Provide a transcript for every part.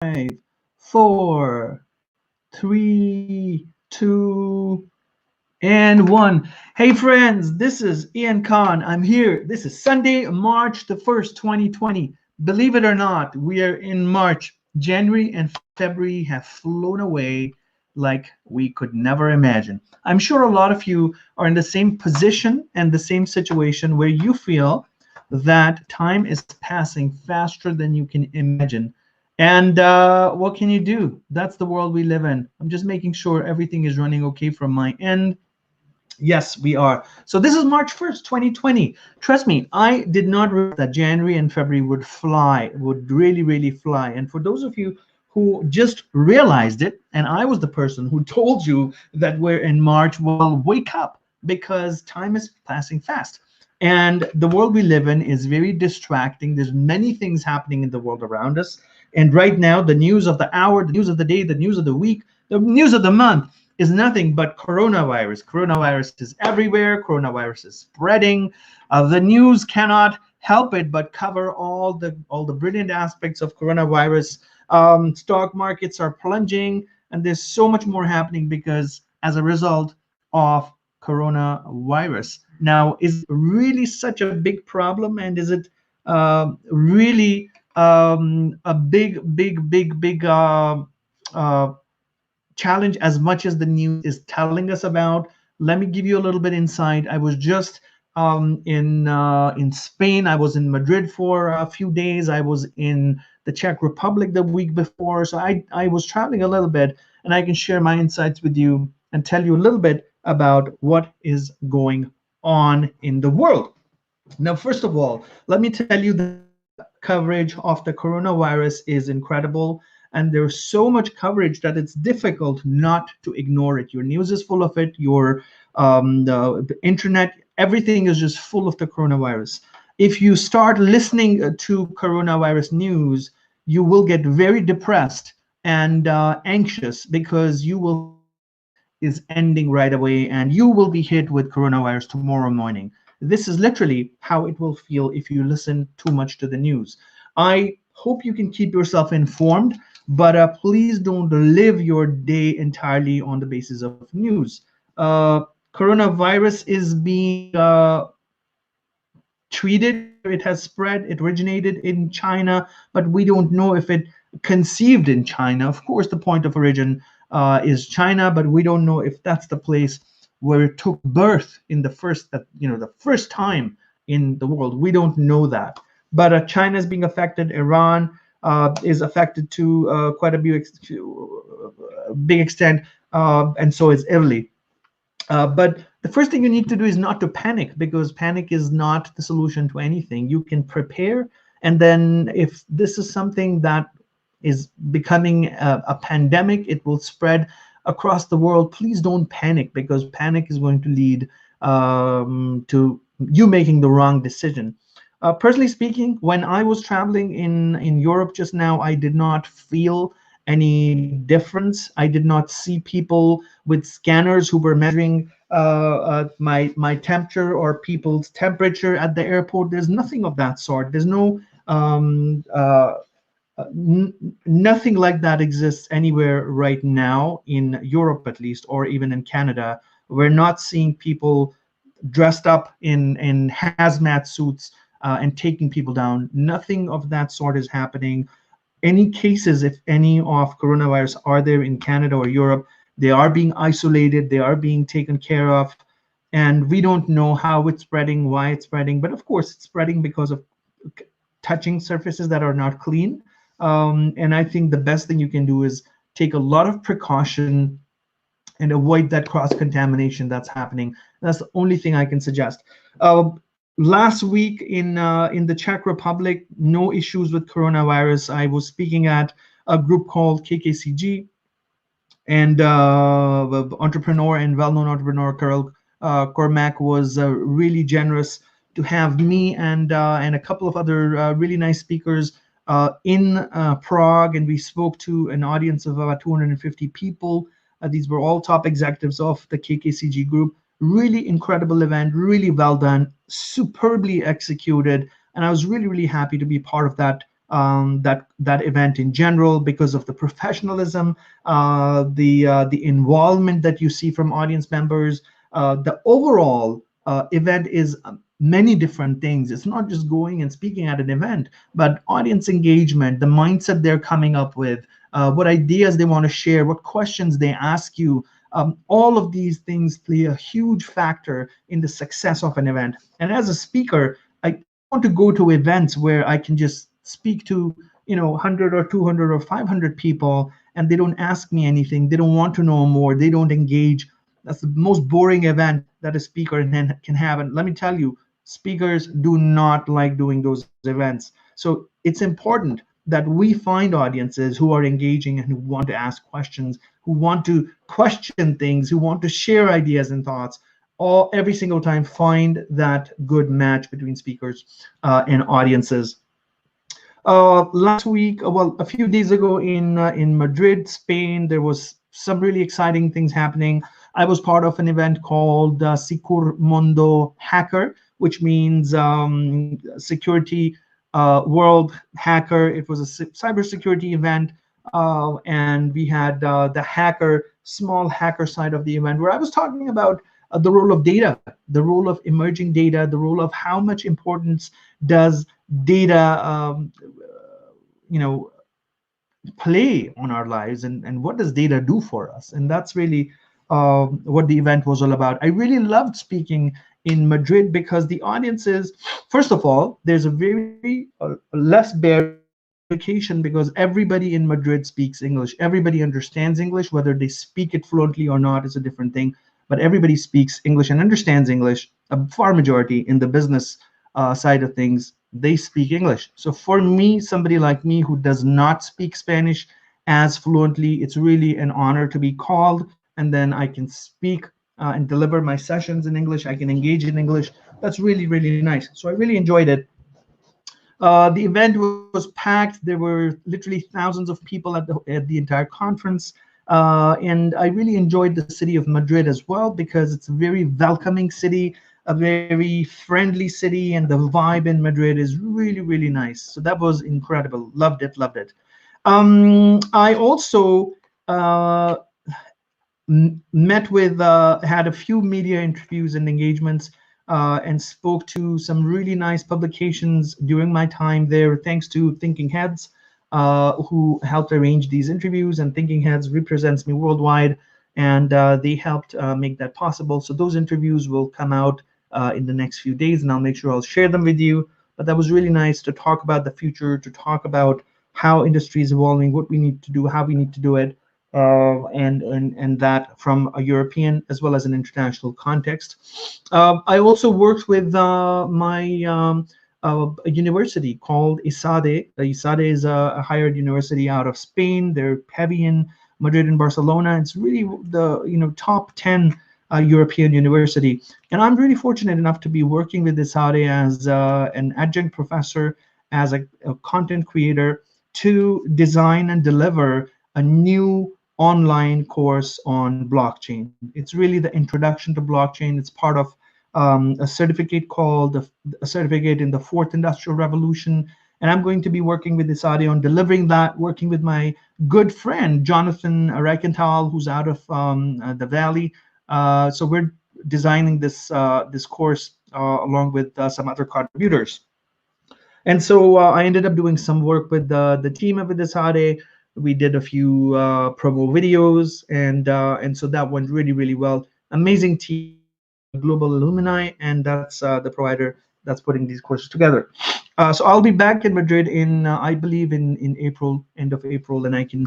5, 4, 3, 2, and 1. Hey friends, this is Ian Khan. I'm here. This is Sunday, March the 1st, 2020. Believe it or not, we are in March. January and February have flown away like we could never imagine. I'm sure a lot of you are in the same position and the same situation where you feel that time is passing faster than you can imagine. And what can you do? That's the world we live in. I'm just making sure everything is running okay from my end. Yes, we are. So this is March 1st, 2020. Trust me, I did not realize that January and February would fly, would really, really fly. And for those of you who just realized it, and I was the person who told you that we're in March, well, wake up because time is passing fast. And the world we live in is very distracting. There's many things happening in the world around us. And right now, the news of the hour, the news of the day, the news of the week, the news of the month is nothing but coronavirus. Coronavirus is everywhere. Coronavirus is spreading. The news cannot help it but cover all the brilliant aspects of coronavirus. Stock markets are plunging, and there's so much more happening because as a result of coronavirus. Now, is it really such a big problem, and is it really a big challenge as much as the news is telling us about? Let me give you a little bit insight. I was just in Spain. I was in Madrid for a few days. I was in the Czech Republic the week before. So I was traveling a little bit, and I can share my insights with you and tell you a little bit about what is going on in the world. Now, first of all, let me tell you the coverage of the coronavirus is incredible. And there's so much coverage that it's difficult not to ignore it. Your news is full of it. Your the internet, everything is just full of the coronavirus. If you start listening to coronavirus news, you will get very depressed and anxious because you will think the world is ending right away and you will be hit with coronavirus tomorrow morning. This is literally how it will feel if you listen too much to the news. I hope you can keep yourself informed, but please don't live your day entirely on the basis of news. Coronavirus is being treated here. It has spread. It originated in China, but we don't know if it conceived in China. Of course, the point of origin is China, but we don't know if that's the place where it took birth in the first, the first time in the world. We don't know that. But China is being affected. Iran is affected to quite a big extent, and so is Italy. But the first thing you need to do is not to panic, because panic is not the solution to anything. You can prepare, and then if this is something that is becoming a pandemic, it will spread across the world. Please don't panic, because panic is going to lead to you making the wrong decision. Personally speaking, when I was traveling in Europe just now, I did not feel any difference. I did not see people with scanners who were measuring my temperature or people's temperature at the airport. There's nothing of that sort. There's no nothing like that exists anywhere right now in Europe, at least, or even in Canada. We're not seeing people dressed up in hazmat suits and taking people down. Nothing of that sort is happening. Any cases, if any, of coronavirus are there in Canada or Europe, they are being isolated, they are being taken care of, and we don't know how it's spreading, why it's spreading. But of course, it's spreading because of touching surfaces that are not clean. And I think the best thing you can do is take a lot of precaution and avoid that cross contamination that's happening. That's the only thing I can suggest. Last week in the Czech Republic, no issues with coronavirus. I was speaking at a group called KKCG, and the entrepreneur and well-known entrepreneur Karel Cormac was really generous to have me and a couple of other really nice speakers in Prague, and we spoke to an audience of about 250 people. These were all top executives of the KKCG group. Really incredible event, really well done, superbly executed, and I was really, really happy to be part of that that event in general, because of the professionalism, the involvement that you see from audience members. The overall event is many different things. It's not just going and speaking at an event, but audience engagement, the mindset they're coming up with, what ideas they want to share, what questions they ask you. All of these things play a huge factor in the success of an event. And as a speaker, I don't want to go to events where I can just speak to 100 or 200 or 500 people and they don't ask me anything. They don't want to know more. They don't engage. That's the most boring event that a speaker can have. And let me tell you, speakers do not like doing those events. So it's important that we find audiences who are engaging and who want to ask questions, who want to question things, who want to share ideas and thoughts. All every single time, find that good match between speakers and audiences. Last week, well, a few days ago in Madrid, Spain, there was some really exciting things happening. I was part of an event called Secur Mundo Hacker, which means security world hacker. It was a cybersecurity event, and we had the small hacker side of the event, where I was talking about the role of data, the role of emerging data, the role of how much importance does data you know play on our lives, and what does data do for us. And that's really what the event was all about. I really loved speaking in Madrid because the audiences, first of all, there's a very less barrier to communication, because everybody in Madrid speaks English. Everybody understands English. Whether they speak it fluently or not is a different thing, but everybody speaks English and understands English. A far majority in the business side of things, they speak English. So for me, somebody like me who does not speak Spanish as fluently, it's really an honor to be called, and then I can speak and deliver my sessions in English. I can engage in English. That's really, really nice. So I really enjoyed it. The event was packed. There were literally thousands of people at the entire conference. And I really enjoyed the city of Madrid as well, because it's a very welcoming city, a very friendly city, and the vibe in Madrid is really, really nice. So that was incredible. Loved it, loved it. I also met with, had a few media interviews and engagements, and spoke to some really nice publications during my time there, thanks to Thinking Heads, who helped arrange these interviews. And Thinking Heads represents me worldwide, and they helped make that possible. So those interviews will come out in the next few days, and I'll make sure I'll share them with you. But that was really nice to talk about the future, to talk about how industry is evolving, what we need to do, how we need to do it, and that from a European as well as an international context. I also worked with my a university called ISADE. ISADE is a higher ed university out of Spain. They're heavy in Madrid and Barcelona. It's really the top 10 European university. And I'm really fortunate enough to be working with ISADE as an adjunct professor, as a content creator, to design and deliver a new online course on blockchain. It's really the introduction to blockchain. It's part of a certificate called a certificate in the fourth industrial revolution. And I'm going to be working with ISADE on delivering that, working with my good friend, Jonathan Reichenthal, who's out of the Valley. So we're designing this course along with some other contributors. And so I ended up doing some work with the team of ISADE. We did a few promo videos, and so that went really, really well. Amazing team, Global Alumni, and that's the provider that's putting these courses together. So I'll be back in Madrid in I believe in April, end of April, and I can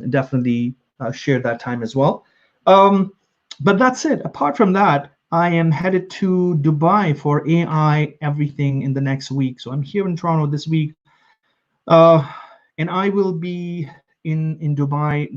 definitely share that time as well. But that's it. Apart from that, I am headed to Dubai for AI Everything in the next week. So I'm here in Toronto this week. And I will be in Dubai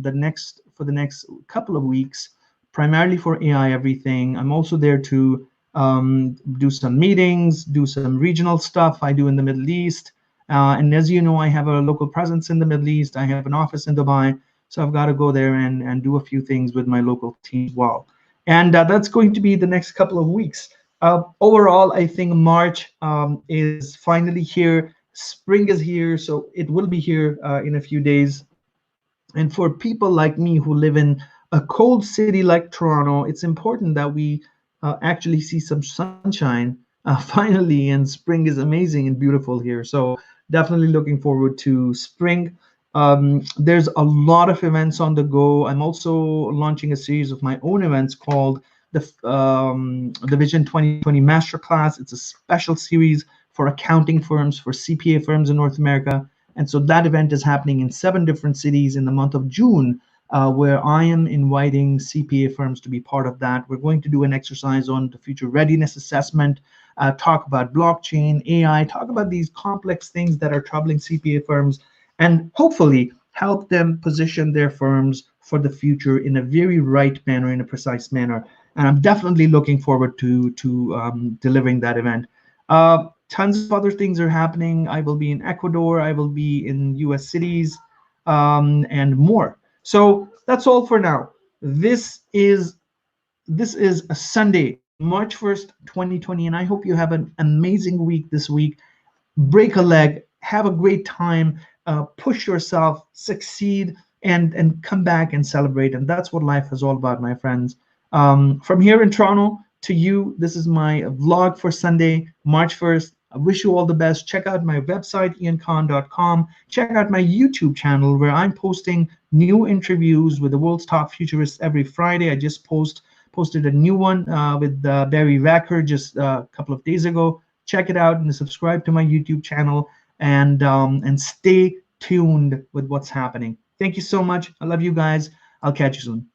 for the next couple of weeks, primarily for AI Everything. I'm also there to do some meetings, do some regional stuff I do in the Middle East. And as you know, I have a local presence in the Middle East. I have an office in Dubai. So I've got to go there and do a few things with my local team as well. And that's going to be the next couple of weeks. Overall, I think March is finally here. Spring is here, so it will be here in a few days. And for people like me who live in a cold city like Toronto, it's important that we actually see some sunshine finally. And spring is amazing and beautiful here. So definitely looking forward to spring. There's a lot of events on the go. I'm also launching a series of my own events called the Vision 2020 Masterclass. It's a special series for accounting firms, for CPA firms in North America. And so that event is happening in 7 different cities in the month of June, where I am inviting CPA firms to be part of that. We're going to do an exercise on the future readiness assessment, talk about blockchain, AI, talk about these complex things that are troubling CPA firms, and hopefully help them position their firms for the future in a very right manner, in a precise manner. And I'm definitely looking forward to delivering that event. Tons of other things are happening. I will be in Ecuador. I will be in U.S. cities, and more. So that's all for now. This is this is a Sunday, March 1st, 2020, and I hope you have an amazing week this week. Break a leg, have a great time, push yourself, succeed, and come back and celebrate. And that's what life is all about, my friends. From here in Toronto to you, this is my vlog for Sunday, March 1st. I wish you all the best. Check out my website, iankhan.com. Check out my YouTube channel where I'm posting new interviews with the world's top futurists every Friday. I just posted a new one with Barry Wacker just a couple of days ago. Check it out and subscribe to my YouTube channel, and stay tuned with what's happening. Thank you so much. I love you guys. I'll catch you soon.